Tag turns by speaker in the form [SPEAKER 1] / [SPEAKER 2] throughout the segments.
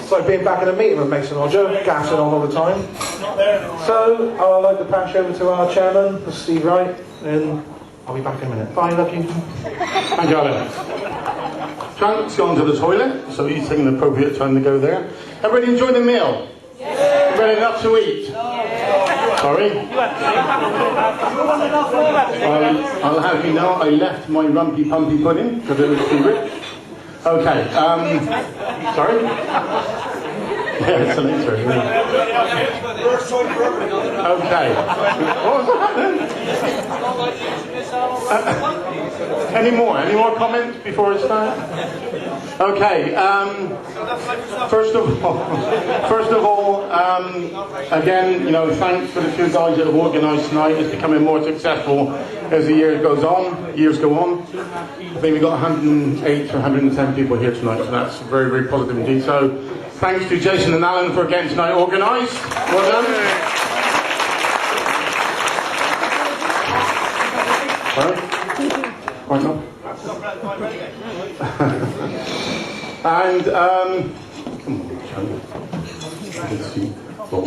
[SPEAKER 1] It's like being back in a meeting with Mason Roger, gassing on all the time. So, I'd like to pass you over to our chairman, Steve Wright, and I'll be back in a minute. Bye, love you.
[SPEAKER 2] Thank you, Alan. Frank's gone to the toilet, so he's taking the appropriate time to go there. Everybody enjoy the meal? Yeah. Ready enough to eat? Yeah. Sorry? I'll have you know I left my rumpy pumpy pudding because it was too rich. Okay, sorry? Yeah, it's a later. Okay. What was that then? Any more comments before I start? Okay, first of all, again, you know, thanks for the few guys that have organised tonight. It's becoming more successful as the years go on. I think we've got 108 to 110 people here tonight, so that's very, very positive indeed. So, thanks to Jason and Alan for getting tonight organised. Well done. Sorry? Right now? And, come on,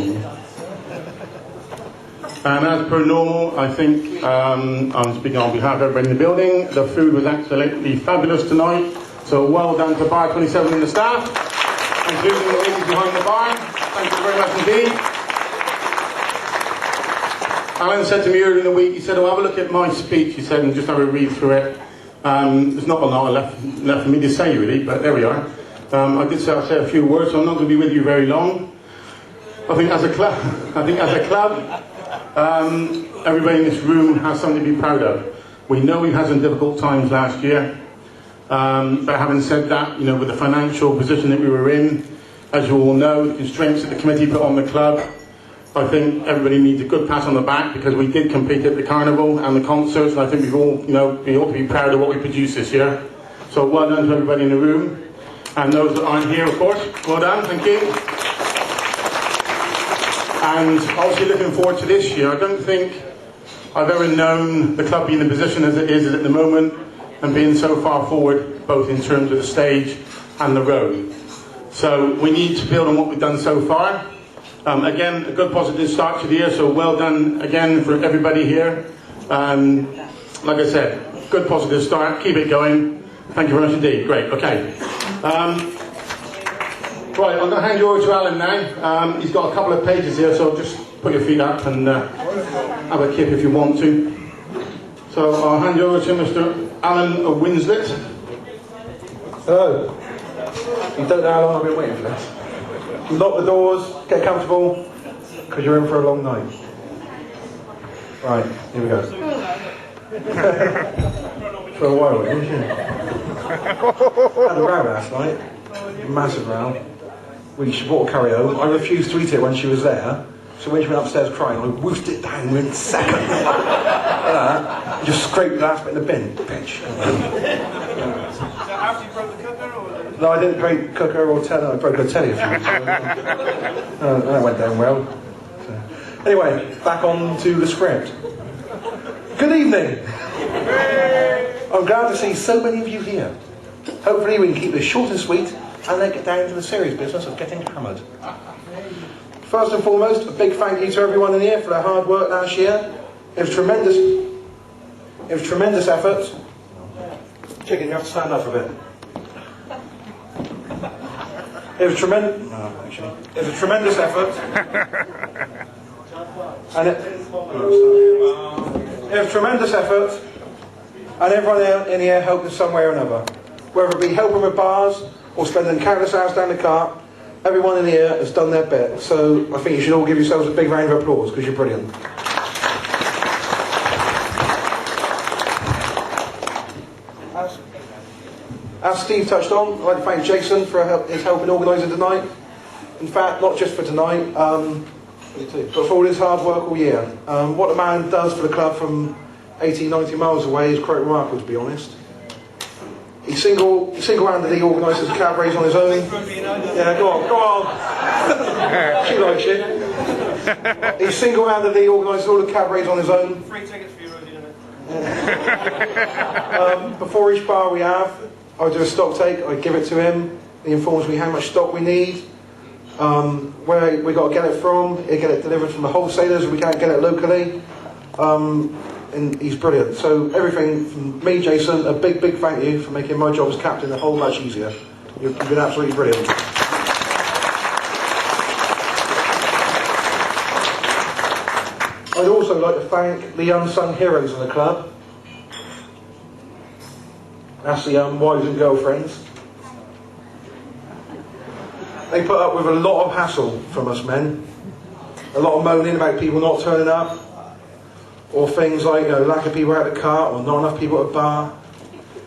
[SPEAKER 2] and as per normal, I think I'm speaking on behalf of everybody in the building. The food was absolutely fabulous tonight. So well done to Bar 27 and the staff, including the ladies behind the bar. Thank you very much indeed. Alan said to me earlier in the week, he said, "Oh, have a look at my speech," he said, "and just have a read through it." There's not a lot left for me to say really, but there we are. I did say I'll say a few words, so I'm not going to be with you very long. I think as a club, everybody in this room has something to be proud of. We know we had some difficult times last year, but having said that, you know, with the financial position that we were in, as you all know, the constraints that the committee put on the club, I think everybody needs a good pat on the back because we did compete at the carnival and the concerts, and I think we ought to be proud of what we produced this year. So well done to everybody in the room, and those that aren't here, of course, well done, thank you. And obviously looking forward to this year. I don't think I've ever known the club being in the position as it is at the moment and being so far forward, both in terms of the stage and the road. So we need to build on what we've done so far. Again, a good positive start to the year, so well done again for everybody here. Like I said, good positive start, keep it going. Thank you very much indeed, great, okay. Right, I'm going to hand you over to Alan now. He's got a couple of pages here, so just put your feet up and have a kip if you want to. So I'll hand you over to Mr. Alan Winslet.
[SPEAKER 1] Hello. You don't know how long I've been waiting for this. Lock the doors, get comfortable, because you're in for a long night. Right, here we go. For a while, wasn't it? Had a row last night. Massive row. We bought a curry home. I refused to eat it when she was there. So when she went upstairs crying, I woofed it down within seconds. Just scraped the last bit in the bin. Bitch.
[SPEAKER 3] So after you broke the cooker, or?
[SPEAKER 1] No, I didn't break cooker or telly. I broke a telly a few times. That went down well. So. Anyway, back on to the script. Good evening. I'm glad to see so many of you here. Hopefully we can keep this short and sweet and then get down to the serious business of getting hammered. First and foremost, a big thank you to everyone in here for their hard work last year. It was tremendous effort. Chicken, you have to stand up a bit. It was tremendous. No, actually, it was a tremendous effort. And it was tremendous effort. And everyone in here helped in some way or another. Whether it be helping with bars or spending countless hours down the cart, everyone in here has done their bit. So I think you should all give yourselves a big round of applause because you're brilliant. As Steve touched on, I'd like to thank Jason for his help in organising tonight. In fact, not just for tonight, but for all his hard work all year. What the man does for the club from 80, 90 miles away is quite remarkable, to be honest. He single-handedly organises cabarets on his own. Yeah, go on. She likes it. He single-handedly organises all the cabarets on his own.
[SPEAKER 3] Free tickets for you, Rosie,
[SPEAKER 1] Before each bar we have, I do a stock take, I give it to him. He informs me how much stock we need. Where we got to get it from, get it delivered from the wholesalers, we can't get it locally. And he's brilliant. So everything from me, Jason, a big thank you for making my job as captain a whole much easier. You've been absolutely brilliant. I'd also like to thank the unsung heroes of the club. That's the wives and girlfriends. They put up with a lot of hassle from us men. A lot of moaning about people not turning up. Or things like, lack of people at the cart, or not enough people at the bar.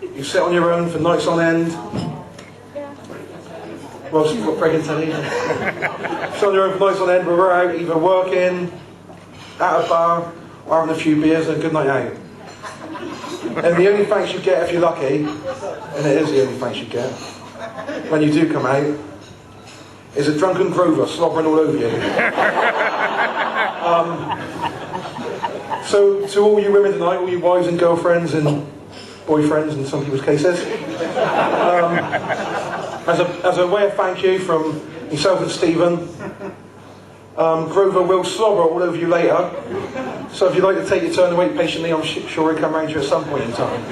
[SPEAKER 1] You sit on your own for nights on end. Well, she's got pregnant telly. Sit on your own for nights on end, but we're out either working, at a bar, or having a few beers and a good night out. And the only thanks you get if you're lucky, and it is the only thanks you get, when you do come out, is a drunken Grover slobbering all over you. So to all you women tonight, all you wives and girlfriends and boyfriends in some people's cases, as a way of thank you from myself and Stephen, Grover will slobber all over you later. So if you'd like to take your turn and wait patiently, I'm sure he'll come round you at some point in time.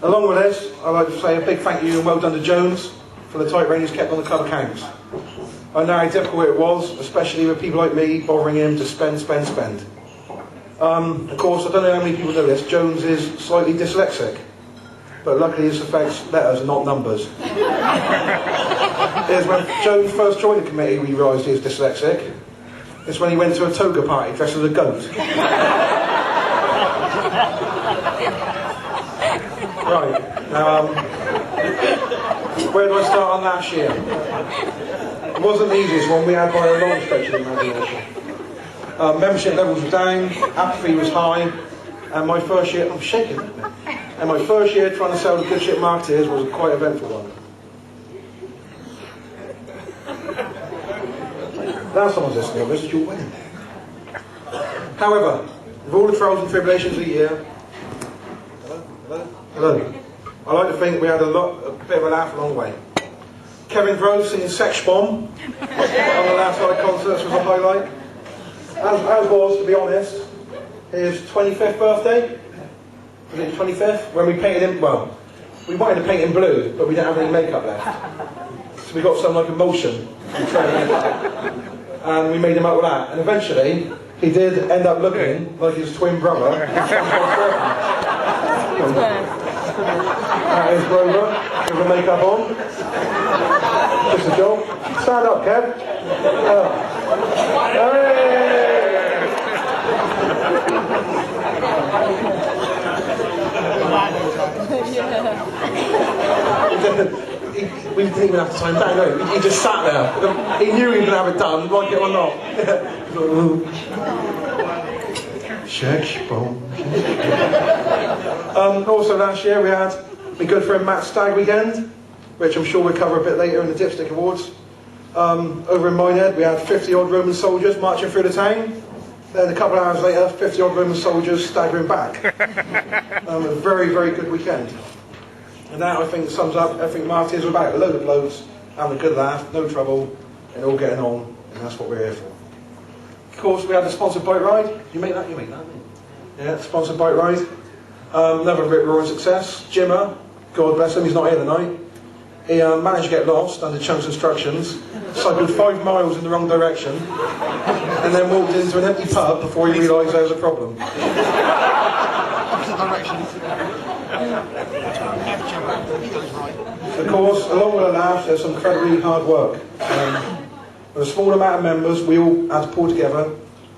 [SPEAKER 1] Along with this, I'd like to say a big thank you and well done to Jones for the tight rein he's kept on the club accounts. I know how difficult it was, especially with people like me bothering him to spend. Of course, I don't know how many people know this, Jones is slightly dyslexic, but luckily this affects letters and not numbers. It was when Jones first joined the committee we realised he was dyslexic. It's when he went to a toga party dressed as a goat. Right, now, where do I start on last year? It wasn't the easiest one we had by a long stretch of the imagination. Membership levels were down, apathy was high, and my first year, I'm shaking, and my first year trying to sell the good shit Marketeers was a quite eventful one. Now someone's listening, this is your wedding. However, with all the trials and tribulations of the year, hello. I like to think we had a bit of a laugh along the way. Kevin Rose singing Sex Bomb on the last night concerts was a highlight. As was, to be honest, his 25th birthday. Was it 25th? When we painted him, well, we wanted to paint him blue, but we didn't have any makeup left. So we got some like emulsion and we made him up with that. And eventually, he did end up looking like his twin brother. That is Grover, with the makeup on. Just a joke. Stand up, Kev. We didn't even have to time down, no. He just sat there. He knew he was going to have it done, like it or not. Sex bomb. Also last year we had my good friend Matt's Stag Weekend, which I'm sure we'll cover a bit later in the Dipstick Awards. Over in Minehead we had 50 odd Roman soldiers marching through the town. Then a couple of hours later, 50 odd Roman soldiers staggering back. A very, very good weekend. And that I think sums up everything Marketeers are about. A load of blokes, having a good laugh, no trouble, and all getting on, and that's what we're here for. Of course, we had the sponsored bike ride. You make that? Yeah, sponsored bike ride. Another rip-roaring success. Jimmer, God bless him, he's not here tonight. He managed to get lost under Chunk's instructions, cycled 5 miles in the wrong direction, and then walked into an empty pub before he realised there was a problem. Of course, along with the laughs, there's some incredibly hard work. With a small amount of members, we all had to pull together,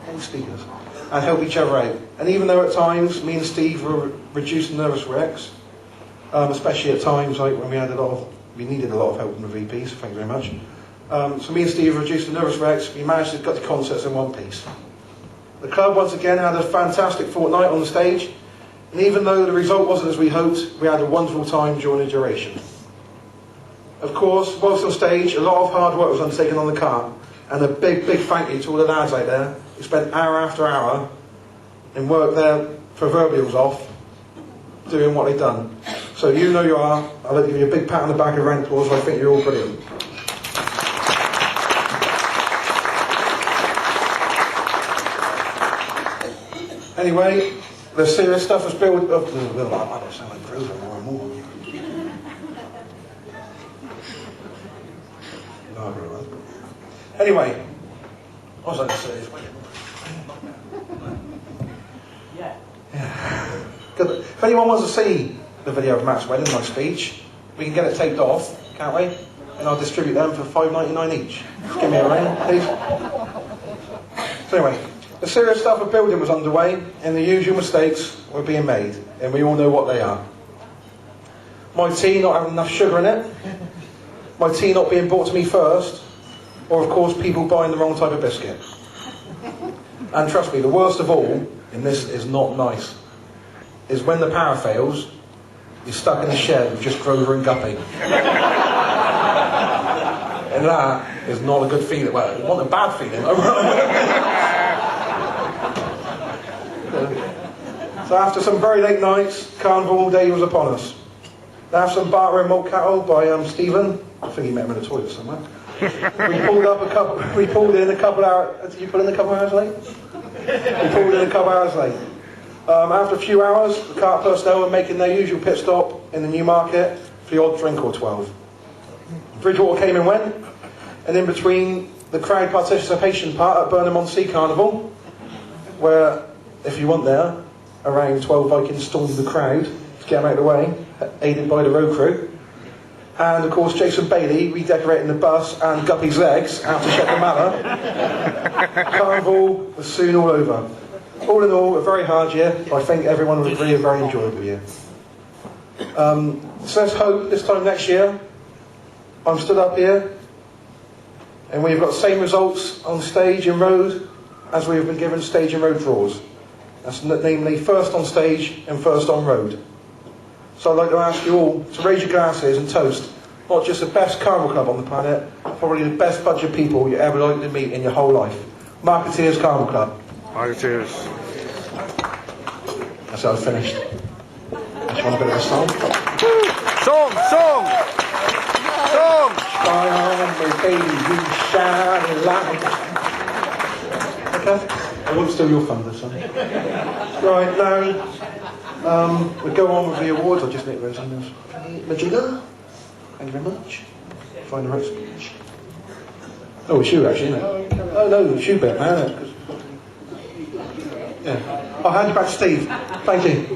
[SPEAKER 1] and help each other out. And even though at times, me and Steve were reducing nervous wrecks, especially at times like when we needed a lot of help from the VP, so thank you very much. So me and Steve reduced the nervous wrecks, we managed to get the concerts in one piece. The club once again had a fantastic fortnight on the stage, and even though the result wasn't as we hoped, we had a wonderful time during the duration. Of course, whilst on stage, a lot of hard work was undertaken on the cart, and a big thank you to all the lads out there who spent hour after hour and worked their proverbials off doing what they've done. So you know you are. I'd like to give you a big pat on the back of round of applause. I think you're all brilliant. Anyway, the serious stuff is built up. I don't sound like Bruce more and more. No, I really won't. Anyway, what was I going to say? Good. If anyone wants to see the video of Matt's wedding, my speech, we can get it taped off, can't we? And I'll distribute them for $5.99 each. Just give me a ring, please. So anyway, the serious stuff of building was underway, and the usual mistakes were being made, and we all know what they are. My tea not having enough sugar in it, my tea not being brought to me first, or of course people buying the wrong type of biscuit. And trust me, the worst of all, and this is not nice, is when the power fails, you're stuck in a shed with just Grover and Guppy. And that is not a good feeling. Well, it's not a bad feeling. So after some very late nights, Carnival Day was upon us. After some barter and milk cattle by Stephen, I think he met him in the toilet somewhere. We pulled in a couple hours. Did you pull in a couple hours late? We pulled in a couple hours late. After a few hours, the cart personnel were making their usual pit stop in the new market for the odd drink or 12. Bridgewater came and went, and in between the crowd participation part at Burnham-on-Sea Carnival, where, if you want there, around 12 Vikings stormed the crowd to get them out of the way, aided by the road crew. And of course Jason Bailey redecorating the bus and Guppy's legs after Shepherd Manor. Carnival was soon all over. All in all, a very hard year, but I think everyone would agree a very enjoyable year. So let's hope this time next year, I'm stood up here, and we've got the same results on stage and road as we have been given stage and road draws. That's namely first on stage and first on road. So I'd like to ask you all to raise your glasses and toast, not just the best carnival club on the planet, probably the best bunch of people you ever likely to meet in your whole life. Marketeers Carnival Club.
[SPEAKER 4] Marketeers.
[SPEAKER 1] That's how I finished. Just want a bit of a song.
[SPEAKER 4] Song!
[SPEAKER 1] Shine on me, baby, you shining light. Okay? I won't steal your thunder, son. Right, now, we go on with the awards. I'll just make those emails. Majida, thank you very much. Find the right speech. Oh, it's you, actually, isn't it? Oh, no, it's you, bit, man. Yeah. I'll hand you back to Steve. Thank you.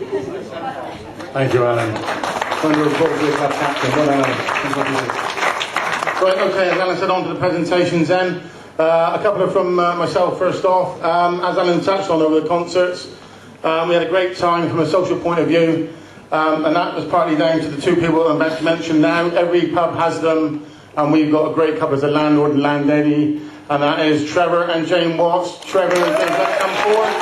[SPEAKER 2] Thank you, Alan.
[SPEAKER 1] Round of applause for the club captain. Well done, Alan. Thanks for what you said.
[SPEAKER 2] Right, okay, as Alan said, on to the presentations then. A couple of from myself first off. As Alan touched on over the concerts, we had a great time from a social point of view, and that was partly down to the two people I'm about to mention now. Every pub has them, and we've got a great couple as a landlord and landlady, and that is Trevor and Jane Watts. Trevor and Jane, let's come forward.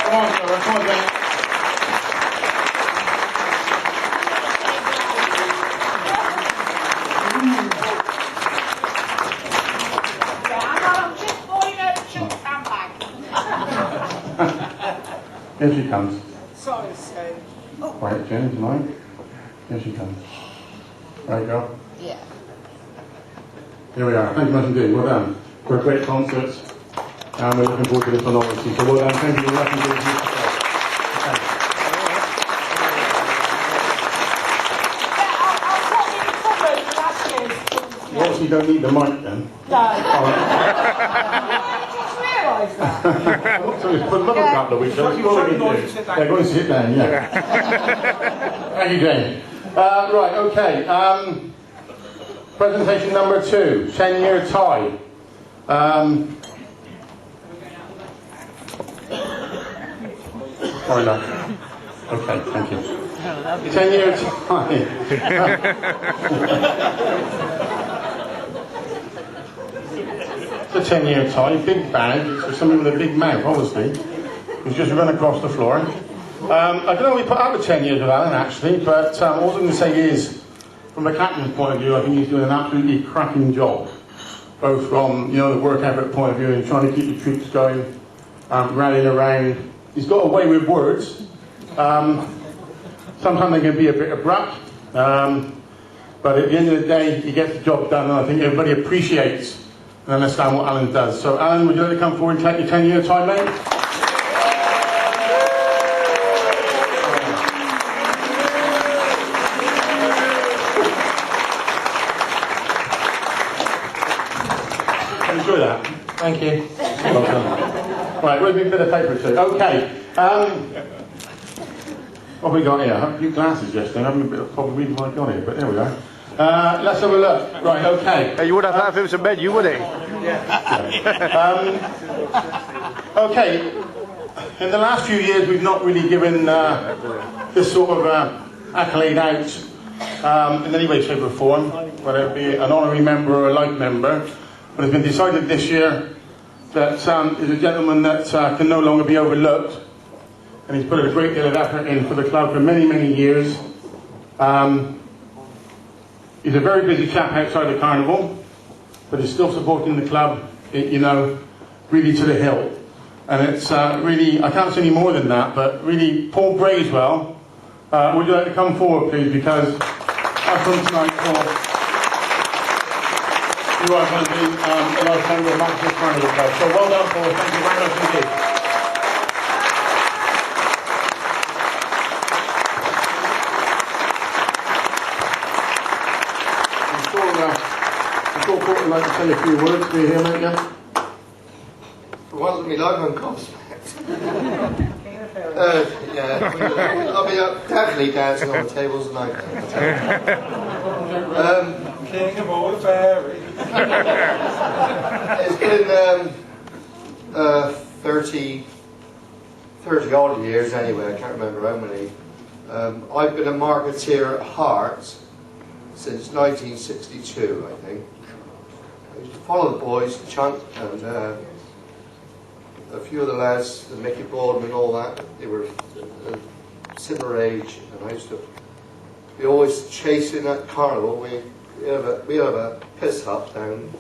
[SPEAKER 2] Come on, Trevor, come on, Jane. Here she comes.
[SPEAKER 5] Sorry, Steve.
[SPEAKER 2] Quiet, Jen, tonight. Here she comes. Right, girl?
[SPEAKER 5] Yeah.
[SPEAKER 2] Here we are. Thank you much indeed. Well done. For a great concert. And we're looking forward to this one, obviously. So well done. Thank you very much indeed. You obviously don't need the mic then.
[SPEAKER 5] No.
[SPEAKER 2] All right.
[SPEAKER 5] I just realised that.
[SPEAKER 2] So it's put another couple of weeks. So it's got to be good. Yeah, go and sit down, yeah. Thank you, Jane. Right, okay. Presentation number 2, 10-year tie. Sorry, love. Okay, thank you. 10-year tie. It's a 10-year tie, big bag. It's for somebody with a big mouth, obviously. Who's just run across the floor. I don't know, we put out with 10 years with Alan, actually, but all I'm going to say is, from a captain's point of view, I think he's doing an absolutely cracking job. Both from, the work effort point of view and trying to keep the troops going, rallying around. He's got a way with words. Sometimes they can be a bit abrupt, but at the end of the day, he gets the job done, and I think everybody appreciates and understands what Alan does. So, Alan, would you like to come forward and take your 10-year time, mate? Enjoy that.
[SPEAKER 1] Thank you.
[SPEAKER 2] Well done. Right, where's my bit of paper too? Okay. What have we got here? I have a few glasses yesterday. I haven't a bit of problem reading what I got here, but there we go. Let's have a look. Right, okay.
[SPEAKER 4] Hey, you wouldn't have that if it was a menu, would it?
[SPEAKER 2] Okay. In the last few years, we've not really given this sort of accolade out in any way, shape or form, whether it be an honorary member or a life member. But it's been decided this year that is a gentleman that can no longer be overlooked, and he's put a great deal of effort in for the club for many, many years. He's a very busy chap outside the carnival, but he's still supporting the club, you know, really to the hill. And it's really, I can't say any more than that, but really, Paul Brayswell, would you like to come forward, please, because our from tonight, Paul, you are going to be a life member of Marketeers Carnival Club. So well done, Paul. Thank you very much indeed. Before Paul would like to say a few words, do you hear, mate? Yeah?
[SPEAKER 6] For once in my life, I'm gobsmacked. Yeah, I'll be definitely dancing on the tables tonight.
[SPEAKER 1] King of all the fairies.
[SPEAKER 6] It's been 30 odd years anyway, I can't remember how many. I've been a marketeer at heart since 1962, I think. I used to follow the boys, Chunt and a few of the lads, the Mickey Baldwin and all that. They were a similar age, and I used to be always chasing that carnival. We have a piss hut down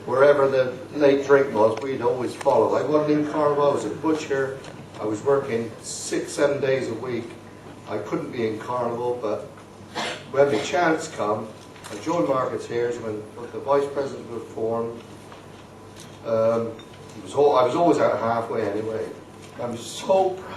[SPEAKER 6] wherever the late drink was. We'd always follow. I wasn't in carnival. I was a butcher. I was working 6-7 days a week. I couldn't be in carnival, but when the chance come, I joined Marketeers when the vice president was formed. I was always out halfway anyway. I'm so proud.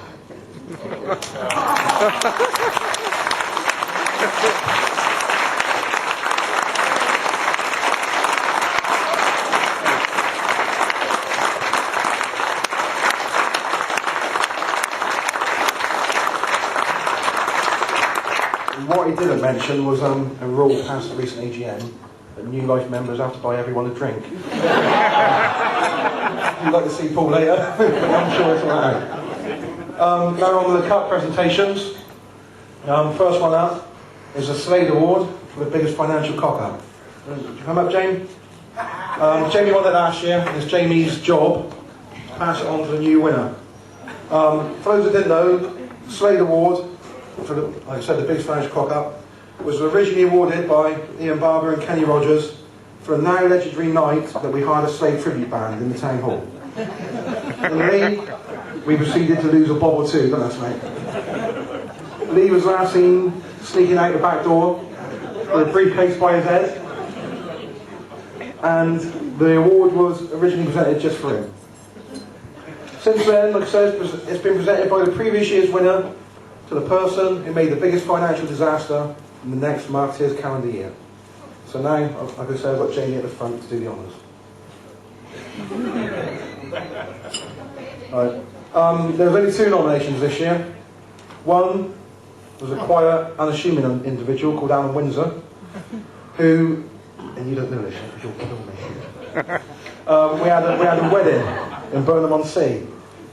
[SPEAKER 1] What he didn't mention was a rule passed at the recent AGM that new life members have to buy everyone a drink. You'd like to see Paul later, but I'm sure it's all right. Now on to the cup presentations. First one up is a Slade Award for the biggest financial cock-up. Come up, Jamie. Jamie won it last year, and it's Jamie's job to pass it on to the new winner. For those that didn't know, Slade Award, for the, like I said, the biggest financial cock-up, was originally awarded by Ian Barber and Kenny Rogers for a now legendary night that we hired a Slade tribute band in the town hall. In Lee, we proceeded to lose a bob or two, don't us, mate? Lee was last seen sneaking out the back door with a briefcase by his head, and the award was originally presented just for him. Since then, like I said, it's been presented by the previous year's winner to the person who made the biggest financial disaster in the next Marketeers calendar year. So now, like I said, I've got Jamie at the front to do the honours. Right. There was only 2 nominations this year. One was a quiet, unassuming individual called Alan Windsor, who, and you don't know this yet because you're killing me. We had a wedding in Burnham-on-Sea,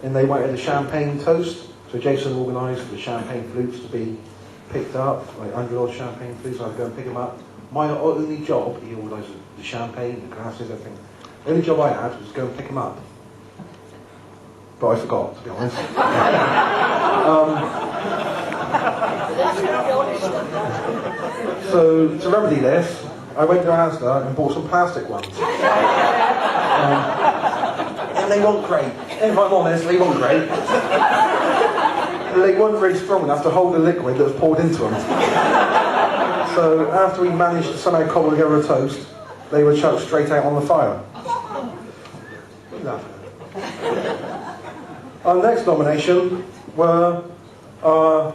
[SPEAKER 1] and they wanted a champagne toast. So Jason organised for the champagne flutes to be picked up, like 100 odd champagne flutes. I had to go and pick them up. My only job, he organised the champagne, the glasses, everything. The only job I had was to go and pick them up. But I forgot, to be honest. So to remedy this, I went to Asda and bought some plastic ones. And they weren't great. if I'm honest, they weren't great. They weren't really strong enough to hold the liquid that was poured into them. So after we managed to somehow cobble together a toast, they were chucked straight out on the fire. No. Our next nomination were our,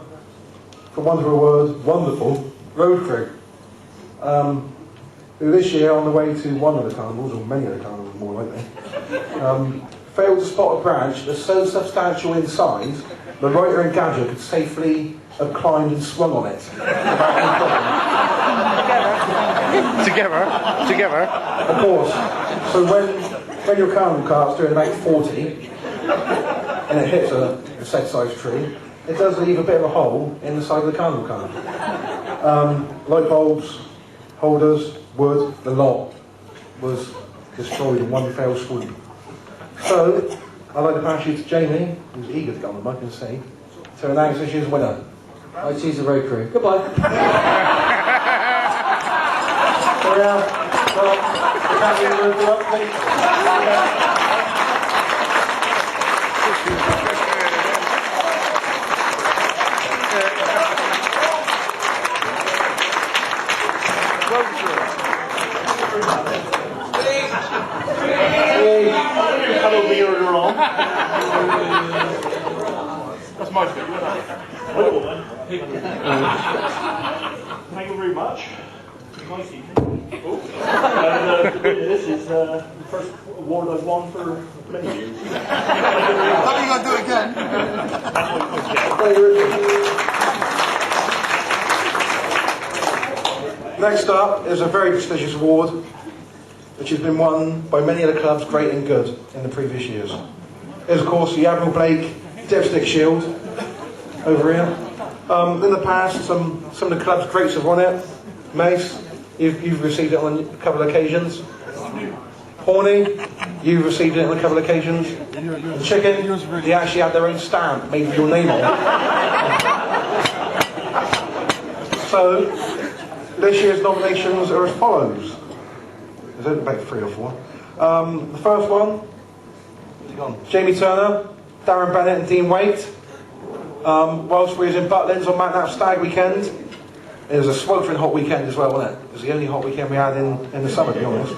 [SPEAKER 1] for want of a word, wonderful road crew. Who this year, on the way to one of the carnivals, or many of the carnivals more likely, failed to spot a branch that's so substantial in size, the writer and gadget could safely have climbed and swung on it without any problem.
[SPEAKER 4] Together.
[SPEAKER 1] Of course. So when your carnival cart's doing about 40, and it hits a said size tree, it does leave a bit of a hole in the side of the carnival cart. Light bulbs, holders, wood, the lot was destroyed in one fell swoop. So, I'd like to pass you to Jamie, who's eager to get on the mic and see, to announce this year's winner. I choose the road crew. Goodbye.
[SPEAKER 3] Hello, me earlier on. That's my bit. Thank you very much. Nice evening. Oh. And this is the first award I've won for many years.
[SPEAKER 5] How are you going to do it again?
[SPEAKER 1] Next up is a very prestigious award, which has been won by many of the clubs great and good in the previous years. There's of course the Admiral Blake Dipstick Shield over here. In the past, some of the club's greats have won it. Mace, you've received it on a couple of occasions. Horny, you've received it on a couple of occasions. The Chicken, they actually had their own stamp made with your name on it. So, this year's nominations are as follows. There's about 3 or 4. The first one, Jamie Turner, Darren Bennett and Dean Waite. Whilst we was in Butlins on Matnap Stag weekend, it was a sweltering hot weekend as well, wasn't it? It was the only hot weekend we had in the summer, to be honest.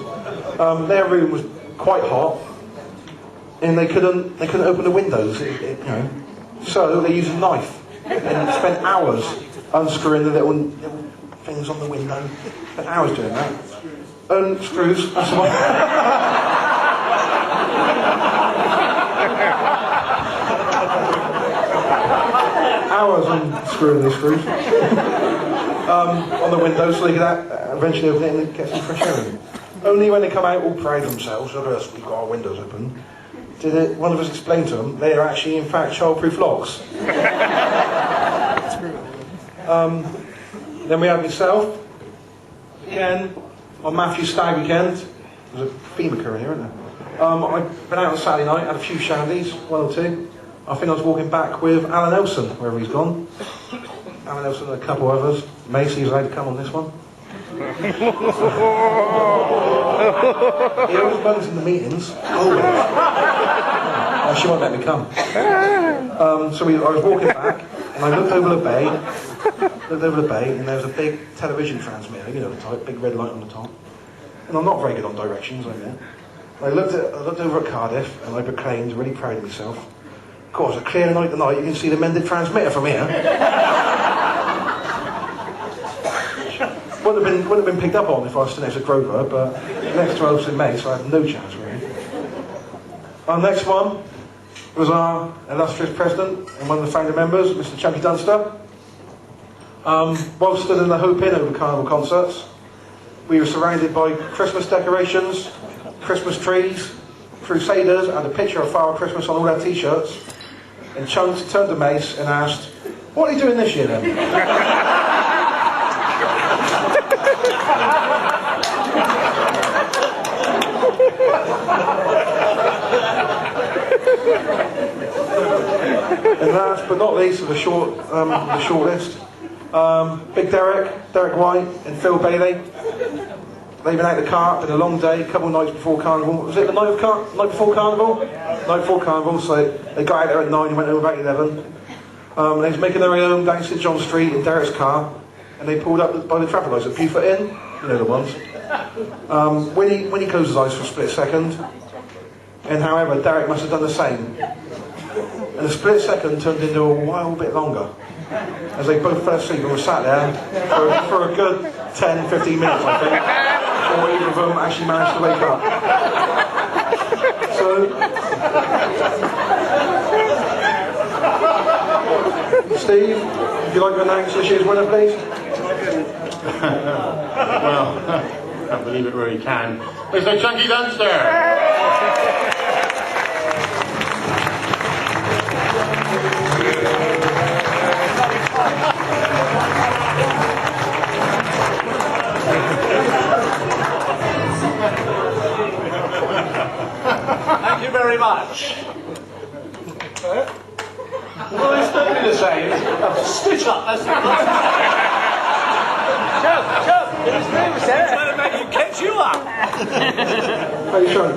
[SPEAKER 1] Their room was quite hot, and they couldn't open the windows, you know. So they used a knife and spent hours unscrewing the little things on the window. Spent hours doing that. Screws, that's the one. Hours unscrewing these screws on the window so they could eventually open it and get some fresh air in. Only when they come out all proud of themselves, look at us, we've got our windows open, did one of us explain to them they are actually in fact childproof locks. Then we have myself, again, on Matthew's Stag weekend. There's a theme occurring here, isn't there? I've been out on Saturday night, had a few shandies, 1 or 2. I think I was walking back with Alan Nelson, wherever he's gone. Alan Nelson and a couple of others. Macy's allowed to come on this one. He always bugs in the meetings. Always. She won't let me come. So I was walking back, and I looked over the bay, and there was a big television transmitter, you know the type, big red light on the top. And I'm not very good on directions, I know. I looked over at Cardiff, and I proclaimed, really proud of myself, of course, a clear night tonight, you can see the mended transmitter from here. Wouldn't have been picked up on if I was still next to Grover, but next to Elson May, so I had no chance really. Our next one was our illustrious president and one of the founder members, Mr. Chunky Dunster. While stood in the Hope Inn over Carnival concerts, we were surrounded by Christmas decorations, Christmas trees, Crusaders, and a picture of Father Christmas on all our t-shirts. And Chunks turned to Mace and asked, "What are you doing this year then?" And last but not least, of the short list, Big Derek White, and Phil Bailey. They've been out the cart, been a long day, a couple of nights before Carnival. Was it the night before Carnival? Night before Carnival, so they got out there at 9 and went home about 11. They was making their way home down St John Street in Derek's car, and they pulled up by the traffic lights at Pewfoot Inn, you know the ones. When he closed his eyes for a split second, and however, Derek must have done the same. And the split second turned into a while bit longer, as they both fell asleep and were sat there for a good 10-15 minutes, I think, before either of them actually managed to wake up. So, Steve, would you like to announce this year's winner, please?
[SPEAKER 2] Well, I can't believe it really can. Mr. Chunky Dunster!
[SPEAKER 3] Thank you very much. Well, it's not the same. Stitch up. That's Chuck, it's trying to make you catch you up.
[SPEAKER 1] Hey, Sean.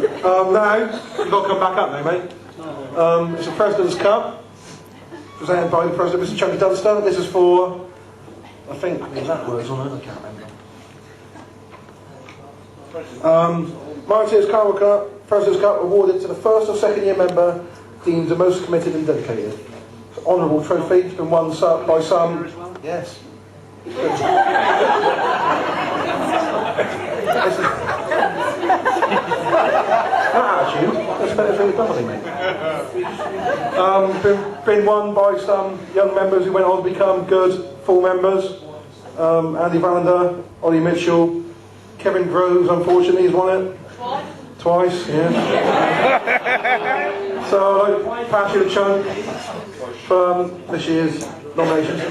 [SPEAKER 1] Now, you've got to come back up now, mate. It's the President's Cup, presented by the President, Mr. Chunky Dunster. This is for, I think, that words on it, I can't remember. Marketeers Carnival Cup, President's Cup, awarded to the first or second year member deemed the most committed and dedicated. It's an honourable trophy. It's been won by some. Yes. That attitude, that's better really bubbly, mate. Been won by some young members who went on to become good full members. Andy Valander, Ollie Mitchell, Kevin Groves, unfortunately, has won it. Twice, yeah. So I'd like to pass you the chunk for this year's nominations.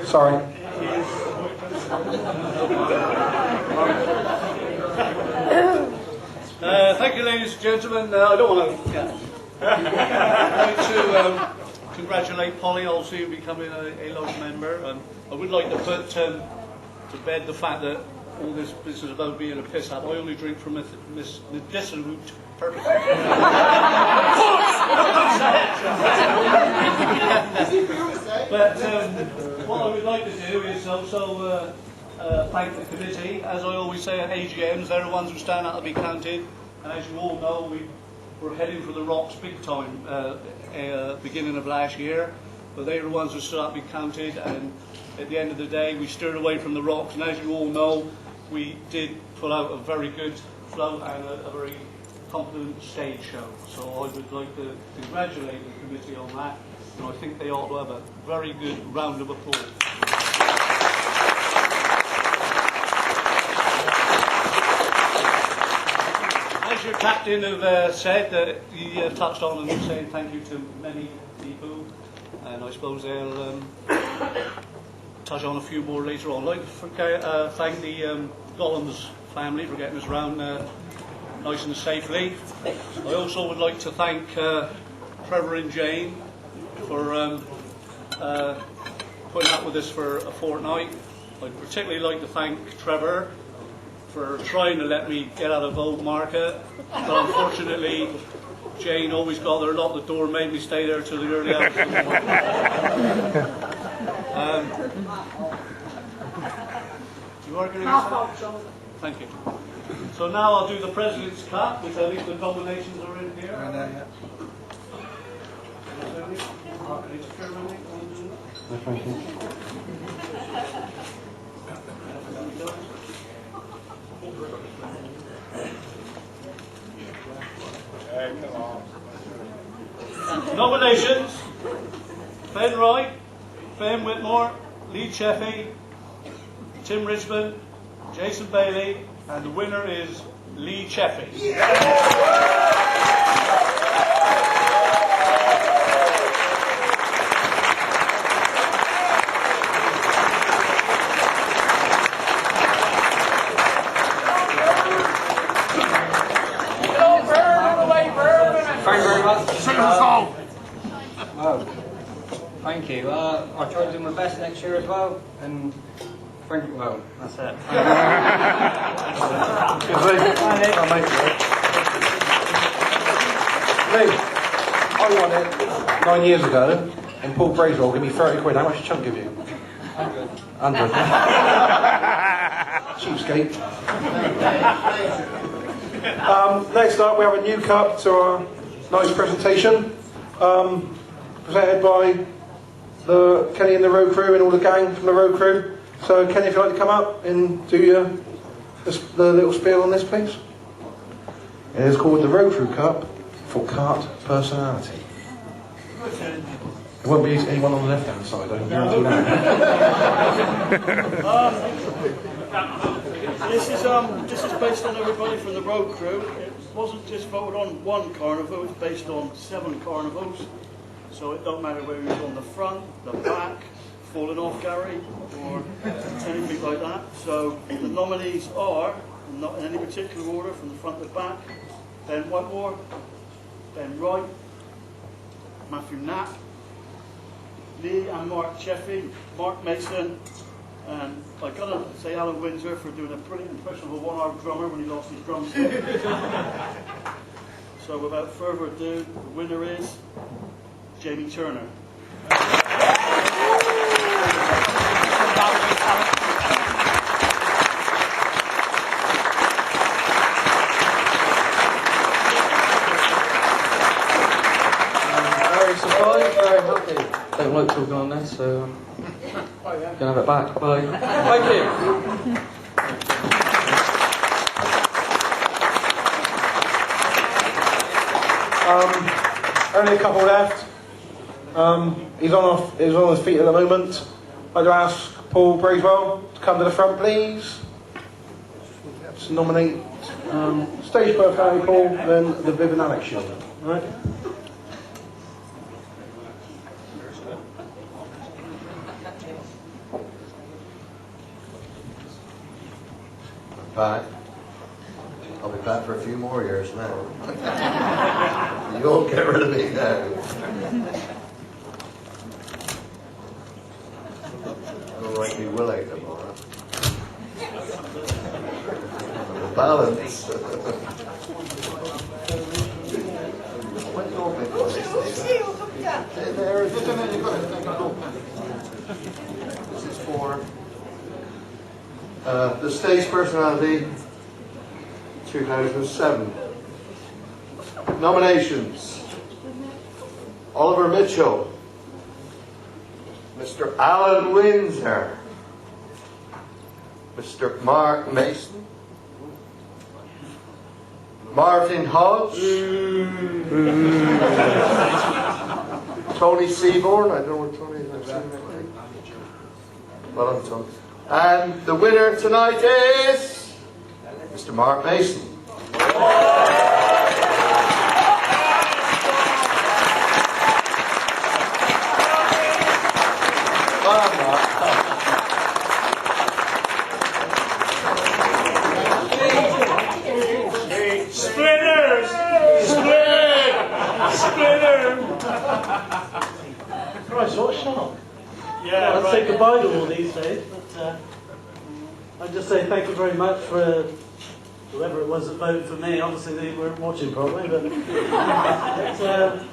[SPEAKER 1] Sorry.
[SPEAKER 3] Thank you, ladies and gentlemen. I don't want to. I'd like to congratulate Polly, also becoming a lodge member. I would like to put to bed the fact that all this business about being a piss up. I only drink for medicinal purposes. But what I would like to do is also thank the committee. As I always say at AGMs, they're the ones who stand out to be counted. And as you all know, we're heading for the rocks big time beginning of last year. But they're the ones who stood up to be counted. And at the end of the day, we steered away from the rocks. And as you all know, we did pull out a very good float and a very competent stage show. So I would like to congratulate the committee on that. And I think they ought to have a very good round of applause. As your captain have said, he touched on and saying thank you to many people, and I suppose they'll touch on a few more later on. I'd like to thank the Gollums family for getting us round nice and safely. I also would like to thank Trevor and Jane for putting up with us for a fortnight. I'd particularly like to thank Trevor for trying to let me get out of Old Market, but unfortunately Jane always got there, locked the door, made me stay there till the early hours of the morning. You are going to Thank you. So now I'll do the President's Cup, which I think the nominations are in here.
[SPEAKER 1] Thank you.
[SPEAKER 3] Nominations: Ben Wright, Ben Whitmore, Lee Cheffy, Tim Richmond, Jason Bailey, and the winner is Lee Cheffy.
[SPEAKER 5] Sing the song.
[SPEAKER 7] Thank you. I try to do my best next year as well, and thank you. Well, that's it.
[SPEAKER 1] Lee, I won it 9 years ago, and Paul Bracewell gave me 30 quid. How much did Chunk give you? 100. Cheapskate. Next up, we have a new cup to our night's presentation, presented by the Kenny and the road crew and all the gang from the road crew. So, Kenny, if you'd like to come up and do the little spiel on this, please. It is called the Road Crew Cup for Kart Personality. There won't be anyone on the left-hand side, I can guarantee that.
[SPEAKER 3] This is based on everybody from the road crew. It wasn't just voted on one carnival, it's based on 7 carnivals. So it don't matter whether you're on the front, the back, falling off Gary, or anything like that. So the nominees are, not in any particular order, from the front to back: Ben Whitemore, Ben Wright, Matthew Knapp, Lee and Mark Cheffy, Mark Mason, and I gotta say Alan Windsor for doing a brilliant impression of a one-armed drummer when he lost his drumstick. So without further ado, the winner is Jamie Turner.
[SPEAKER 8] Very surprised, very happy. Don't like talking on this, so gonna have it back. Bye. Thank you.
[SPEAKER 1] Only a couple left. He's on his feet at the moment. I'd ask Paul Bracewell to come to the front, please. To nominate stage personality Paul, then the Viv and Alex show. All right.
[SPEAKER 6] Back. I'll be back for a few more years now. You won't get rid of me now. Don't like me willing tomorrow. Balance. What's your big one? There is. This is for the stage personality 2007. Nominations: Oliver Mitchell, Mr. Alan Windsor, Mr. Mark Mason, Martin Hodge, Tony Seaborn, I don't know what Tony is. Well, I'm Tony. And the winner tonight is Mr. Mark Mason.
[SPEAKER 3] Splitters! Splitter!
[SPEAKER 9] Christ, what a shock.
[SPEAKER 3] Yeah,
[SPEAKER 9] I'd say goodbye to all these days, but I'd just say thank you very much for whoever it was that voted for me. Obviously they weren't watching probably, but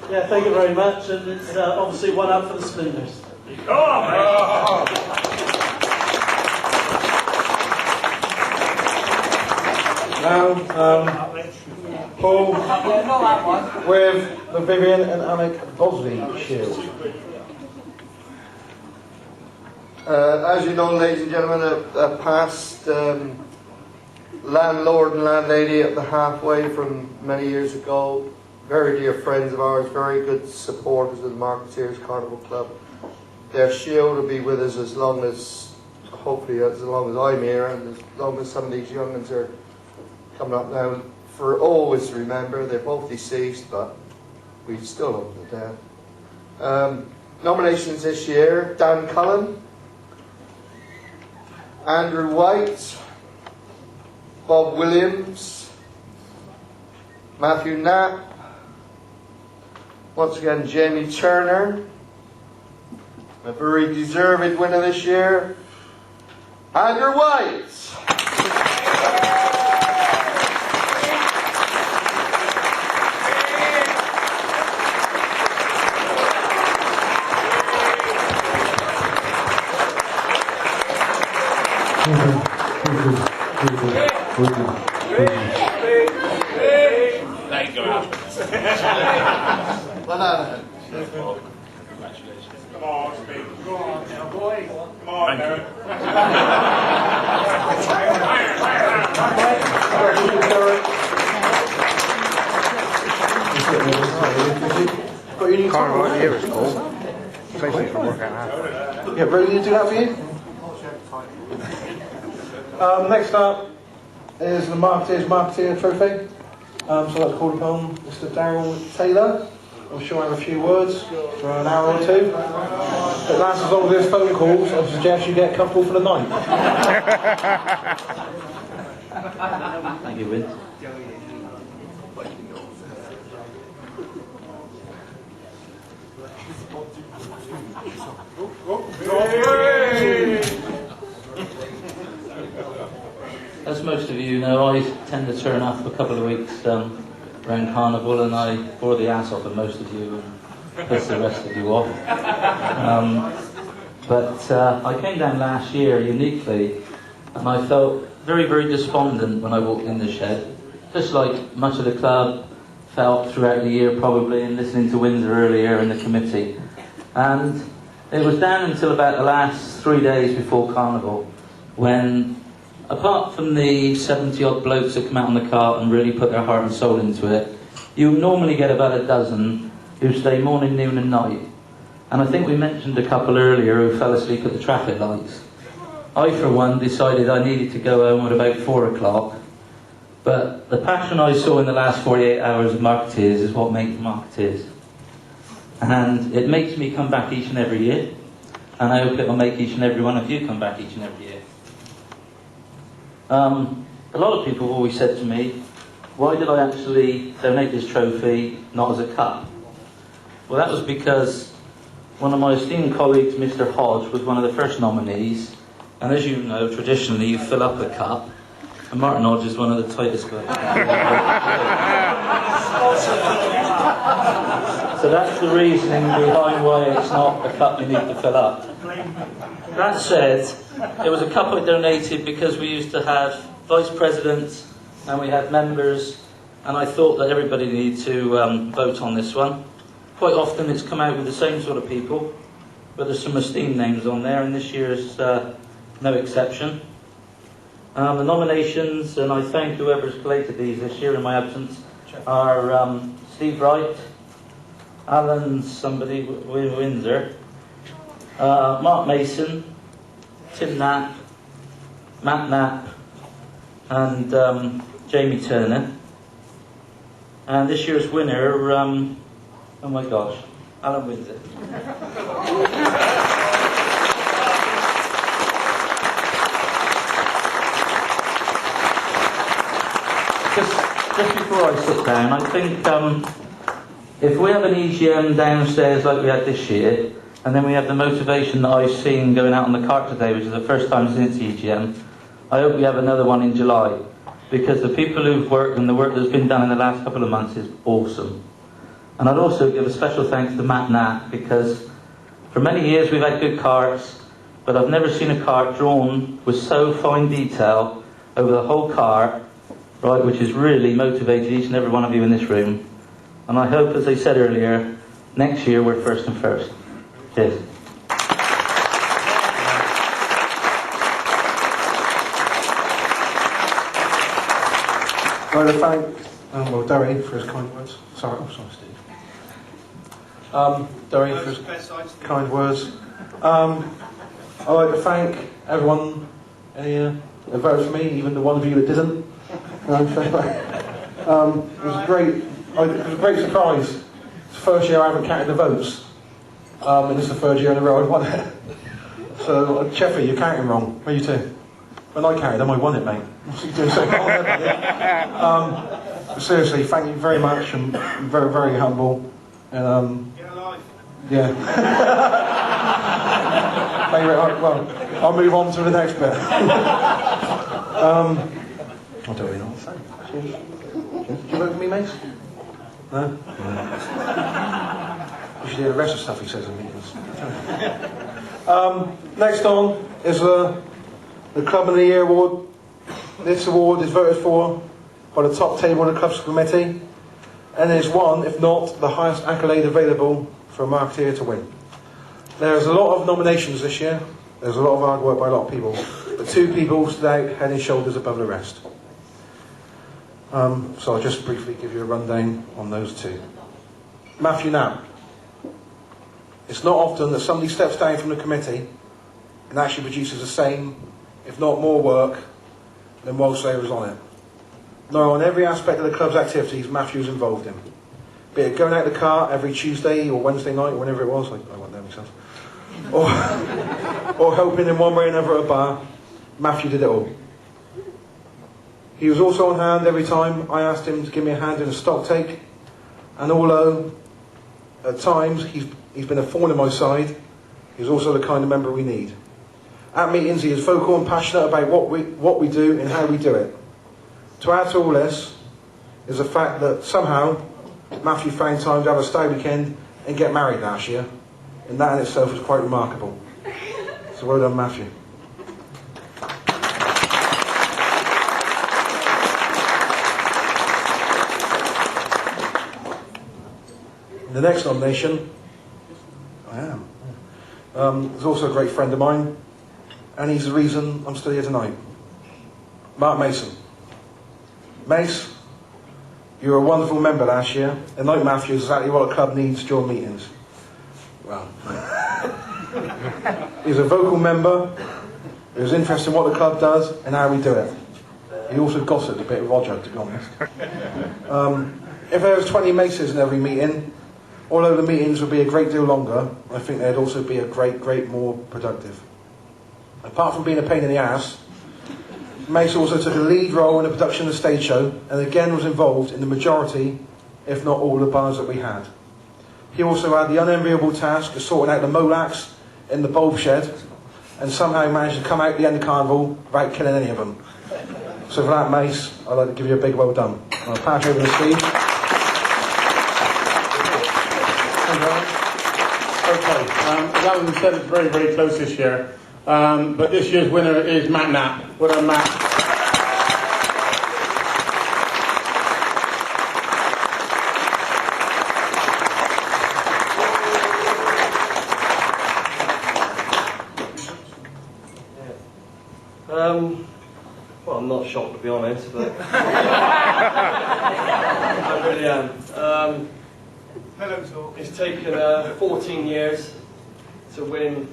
[SPEAKER 9] yeah, thank you very much, and it's obviously one up for the Splitters.
[SPEAKER 1] Now, Paul with the Vivian and Alec Bosley Shield.
[SPEAKER 6] As you know, ladies and gentlemen, a past landlord and landlady at the Halfway from many years ago, very dear friends of ours, very good supporters of the Marketeers Carnival Club. Their shield will be with us as long as, hopefully as long as I'm here, and as long as some of these young ones are coming up now. For always remember, they're both deceased, but we still love them to death. Nominations this year: Dan Cullen, Andrew White, Bob Williams, Matthew Knapp, once again Jamie Turner, A very deserved winner this year, Andrew White. Banana.
[SPEAKER 2] Come on, Steve. Go on now, boy. Come on, Derek.
[SPEAKER 4] Carnival of the Year is cool. Especially for working out.
[SPEAKER 1] Yeah, Rudy, you do that for you? Next up is the Marketeer Trophy. So I'd like to call upon Mr. Darryl Taylor. I'm sure I have a few words for an hour or two. If it lasts as long as there's phone calls, I suggest you get comfortable for the night.
[SPEAKER 10] Thank you, Win. As most of you know, I tend to turn up a couple of weeks around Carnival, and I bore the ass off of most of you and piss the rest of you off. But I came down last year uniquely, and I felt very, very despondent when I walked in the shed, just like much of the club felt throughout the year probably, and listening to Windsor earlier in the committee. And it was down until about the last 3 days before Carnival when, apart from the 70 odd blokes that come out on the cart and really put their heart and soul into it, you normally get about a dozen who stay morning, noon and night. And I think we mentioned a couple earlier who fell asleep at the traffic lights. I, for one, decided I needed to go home at about 4 o'clock. But the passion I saw in the last 48 hours of Marketeers is what makes Marketeers. And it makes me come back each and every year. And I hope it will make each and every one of you come back each and every year. A lot of people have always said to me, why did I actually donate this trophy not as a cup? Well, that was because one of my esteemed colleagues, Mr. Hodge, was one of the first nominees. And as you know, traditionally you fill up a cup. And Martin Hodge is one of the tightest guys. So that's the reasoning behind why it's not a cup you need to fill up. That said, it was a cup I donated because we used to have vice presidents and we had members, and I thought that everybody needed to vote on this one. Quite often it's come out with the same sort of people, but there's some esteemed names on there, and this year is no exception. The nominations, and I thank whoever's collated these this year in my absence, are Steve Wright, Alan somebody with Windsor, Mark Mason, Tim Knapp, Matt Knapp, and Jamie Turner. And this year's winner, oh my gosh, Alan Windsor. Just before I sit down, I think if we have an EGM downstairs like we had this year, and then we have the motivation that I've seen going out on the cart today, which is the first time since EGM, I hope we have another one in July, because the people who've worked and the work that's been done in the last couple of months is awesome. And I'd also give a special thanks to Matt Knapp, because for many years we've had good carts, but I've never seen a cart drawn with so fine detail over the whole cart, right, which has really motivated each and every one of you in this room. And I hope, as I said earlier, next year we're first and first. Cheers.
[SPEAKER 1] I'd like to thank Derry for his kind words. Sorry, Steve. Derry for his kind words. I'd like to thank everyone that voted for me, even the one of you that didn't. It was a great surprise. It's the first year I haven't counted the votes. And this is the third year in a row I've won it. So, Cheffy, you're counting wrong. Where you two? When I counted them, I won it, mate. What's he doing so wrong? Seriously, thank you very much. I'm very, very humble. And, yeah. Well, I'll move on to the next bit. I don't really know what to say. Cheers. Do you vote for me, mates? No? You should hear the rest of the stuff he says in meetings. Next on is the Club of the Year award. This award is voted for by the top table of the club's committee, and is one, if not the highest accolade available for a marketeer to win. There's a lot of nominations this year. There's a lot of hard work by a lot of people, but 2 people stood out head and shoulders above the rest. So I'll just briefly give you a rundown on those 2. Matthew Knapp. It's not often that somebody steps down from the committee and actually produces the same, if not more work than whilst they was on it. Now, on every aspect of the club's activities, Matthew's involved in. Be it going out the car every Tuesday or Wednesday night, or whenever it was, I won't know myself, or helping in one way or another at a bar, Matthew did it all. He was also on hand every time I asked him to give me a hand in a stock take, and although at times he's been a thorn in my side, he's also the kind of member we need. At meetings, he is vocal and passionate about what we do and how we do it. To add to all this is the fact that somehow Matthew found time to have a stay weekend and get married last year, and that in itself was quite remarkable. So well done, Matthew. The next nomination, is also a great friend of mine, and he's the reason I'm still here tonight. Mark Mason. Mace, you were a wonderful member last year, and like Matthew, is exactly what a club needs during meetings. Well, he's a vocal member, who's interested in what the club does and how we do it. He also gossiped a bit with Roger, to be honest. If there was 20 Maces in every meeting, although the meetings would be a great deal longer, I think they'd also be a great more productive. Apart from being a pain in the ass, Mace also took a lead role in the production of the stage show, and again was involved in the majority, if not all, the bars that we had. He also had the unenviable task of sorting out the molacs in the bulb shed, and somehow managed to come out the end of Carnival without killing any of them. So for that, Mace, I'd like to give you a big well done. I'll pass over to Steve.
[SPEAKER 2] Okay, as Alan said, it's very close this year. But this year's winner is Matt Knapp. Well done, Matt.
[SPEAKER 7] Well, I'm not shocked, to be honest, but I really am. It's taken 14 years to win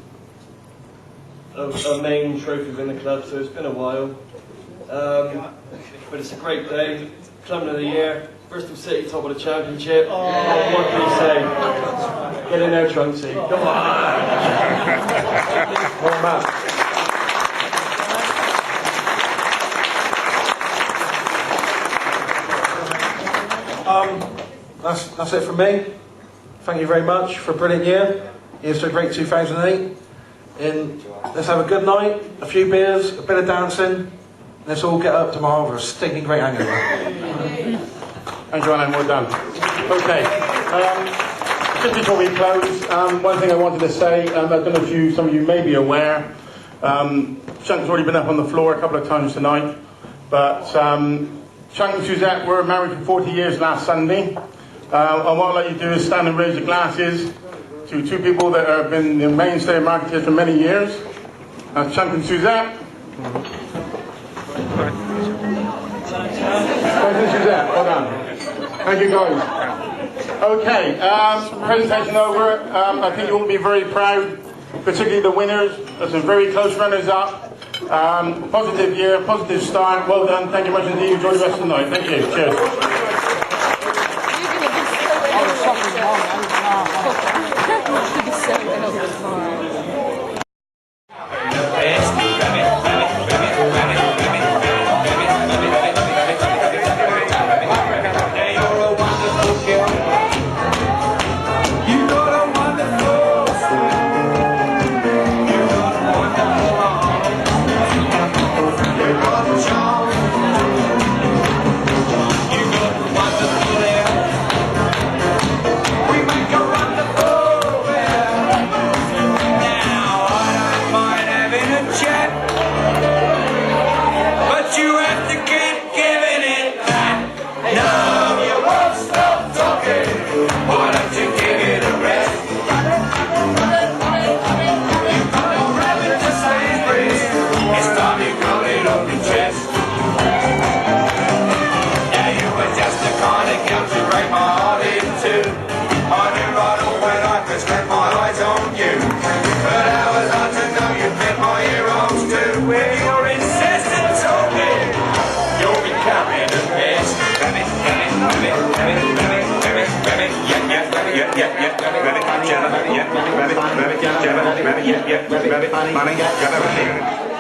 [SPEAKER 7] a main trophy within the club, so it's been a while. But it's a great day. Club of the Year, Bristol City top of the championship. Oh. What can you say? Get in there, Trunksy. Come on.
[SPEAKER 1] Well, Matt. That's it from me. Thank you very much for a brilliant year. Here's to a great 2008. And let's have a good night, a few beers, a bit of dancing. Let's all get up tomorrow for a stinking great hangover.
[SPEAKER 2] Thank you, Alan. Well done. Okay. Just before we close, one thing I wanted to say, I don't know if some of you may be aware, Chunk's already been up on the floor a couple of times tonight, but Chunk and Suzette were married for 40 years last Sunday. And what I'd like you to do is stand and raise your glasses to 2 people that have been the mainstay of Marketeers for many years. That's Chunk and Suzette. Chunk and Suzette, well done. Thank you, guys. Okay, presentation over. I think you will be very proud, particularly the winners. There's some very close runners-up. Positive year, positive start. Well done. Thank you much indeed. Enjoy the rest of the night. Thank you. Cheers.
[SPEAKER 11] carrying a piss. Rabbit, rabbit, rabbit, rabbit, rabbit, rabbit, rabbit, yeah, rabbit, rabbit, rabbit, jabba, yeah, rabbit, rabbit, jabba, rabbit, yeah, rabbit, money, jabba, rabbit.